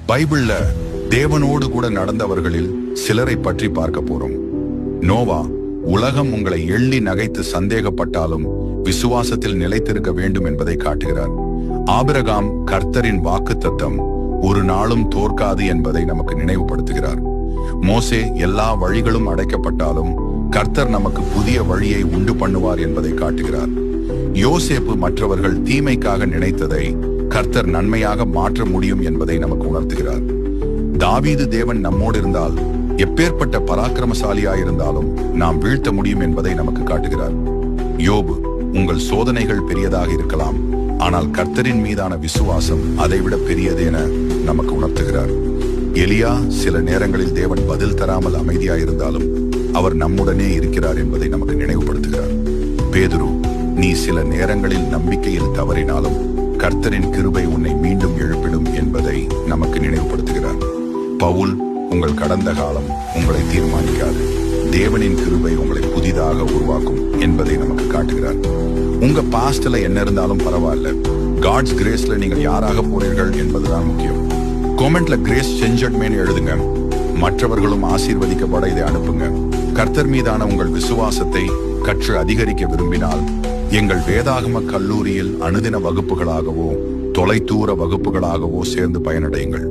பைபிள்ல தேவனோடு கூட நடந்தவர்களில் சிலரை பற்றி பார்க்க போறோம். நோவா உலகம் உங்களை எள்ளி நகைத்து சந்தேகப்பட்டாலும் விசுவாசத்தில் நிலைத்திருக்க வேண்டும் என்பதை காட்டுகிறார். ஆபிரகாம் கர்த்தரின் வாக்குத்தத்தம் ஒரு நாளும் தோற்காது என்பதை நமக்கு நினைவுபடுத்துகிறார். மோசே எல்லா வழிகளும் அடைக்கப்பட்டாலும் கர்த்தர் நமக்கு புதிய வழியை உண்டு பண்ணுவார் என்பதை காட்டுகிறார். யோசேப்பு மற்றவர்கள் தீமைக்காக நினைத்ததை கர்த்தர் நன்மையாக மாற்ற முடியும் என்பதை நமக்கு உணர்த்துகிறார். தாவீது தேவன் நம்மோடு இருந்தால் எப்பேற்பட்ட பராக்கிரமசாலியாயிருந்தாலும் நாம் வீழ்த்த முடியும் என்பதை நமக்கு காட்டுகிறார். யோபு, உங்கள் சோதனைகள் பெரியதாக இருக்கலாம், ஆனால் கர்த்தரின் மீதான விசுவாசம் அதைவிட பெரியது என நமக்கு உணர்த்துகிறார். எலியா, சில நேரங்களில் தேவன் பதில் தராமல் அமைதியாயிருந்தாலும் அவர் நம்முடனே இருக்கிறார் என்பதை நமக்கு நினைவுபடுத்துகிறார். பேதுரு, நீ சில நேரங்களில் நம்பிக்கையில் தவறினாலும் கர்த்தரின் கிருபை உன்னை மீண்டும் எழுப்பிடும் என்பதை நமக்கு நினைவுபடுத்துகிறார். பவுல், உங்கள் கடந்த காலம் உங்களை தீர்மானிக்காது, தேவனின் கிருபை உங்களை புதிதாக உருவாக்கும் என்பதை நமக்கு காட்டுகிறார். உங்க பாஸ்ட்ல என்ன இருந்தாலும் பரவாயில்ல, காட்ஸ் கிரேஸ்ல நீங்கள் யாராக போறீர்கள் என்பதுதான் முக்கியம். காமெண்ட்ல கிரேஸ் செஞ்சட்மேன்னு எழுதுங்க. மற்றவர்களும் ஆசீர்வதிக்கப்பட இதை அனுப்புங்க. கர்த்தர் மீதான உங்கள் விசுவாசத்தை கற்று அதிகரிக்க விரும்பினால் எங்கள் வேதாகம கல்லூரியில் அனுதின வகுப்புகளாகவோ தொலைதூர வகுப்புகளாகவோ சேர்ந்து பயனடையுங்கள்.